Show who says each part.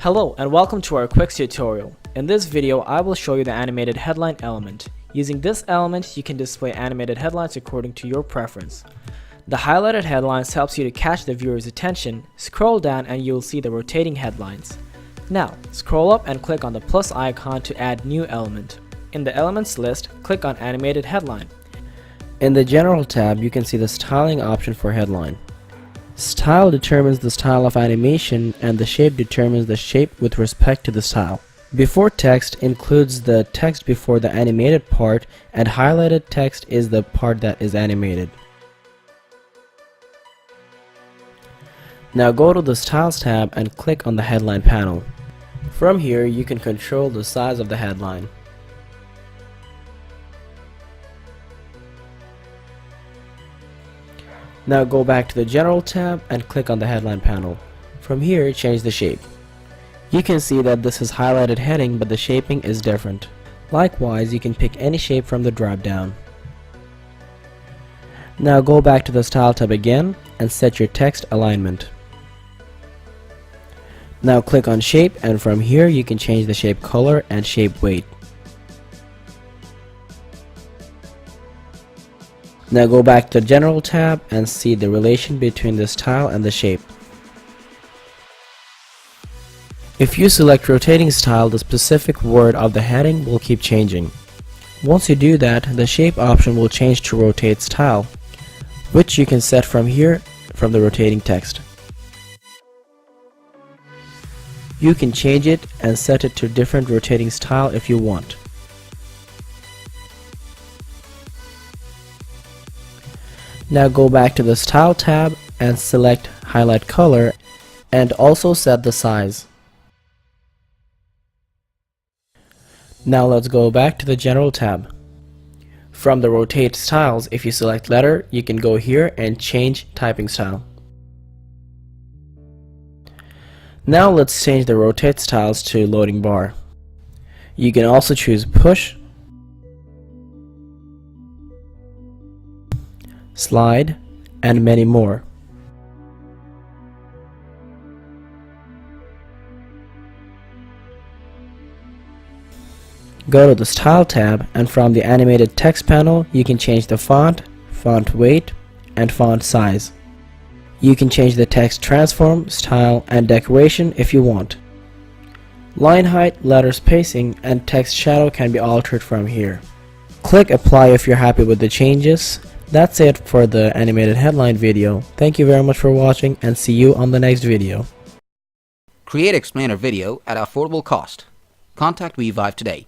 Speaker 1: Hello and welcome to our Quix tutorial. In this video, I will show you the animated headline element. Using this element, you can display animated headlines according to your preference. The highlighted headlines helps you to catch the viewer's attention. Scroll down and you will see the rotating headlines. Now, scroll up and click on the plus icon to add new element. In the elements list, click on animated headline.
Speaker 2: In the General tab, you can see the styling option for headline. Style determines the style of animation and the shape determines the shape with respect to the style. Before text includes the text before the animated part, and highlighted text is the part that is animated. Now go to the Styles tab and click on the headline panel. From here you can control the size of the headline. Now go back to the General tab and click on the headline panel. From here, change the shape. You can see that this is highlighted heading, but the shaping is different. Likewise, you can pick any shape from the drop down. Now go back to the Style tab again and set your text alignment. Now click on Shape, and from here you can change the shape color and shape weight. Now go back to the General tab and see the relation between the style and the shape. If you select rotating style, the specific word of the heading will keep changing. Once you do that, the shape option will change to rotate style, which you can set from here from the rotating text. You can change it and set it to different rotating style if you want. Now go back to the Style tab and select Highlight Color and also set the size. Now let's go back to the General tab. From the Rotate Styles, if you select Letter, you can go here and change typing style. Now let's change the Rotate Styles to Loading Bar. You can also choose Push, Slide, and many more. Go to the Style tab, and from the Animated Text panel you can change the font, font weight, and font size. You can change the text transform, style, and decoration if you want. Line height, letter spacing, and text shadow can be altered from here. Click Apply if you're happy with the changes. That's it for the animated headline video. Thank you very much for watching and see you on the next video.
Speaker 3: Create explainer video at affordable cost. Contact Weavive today.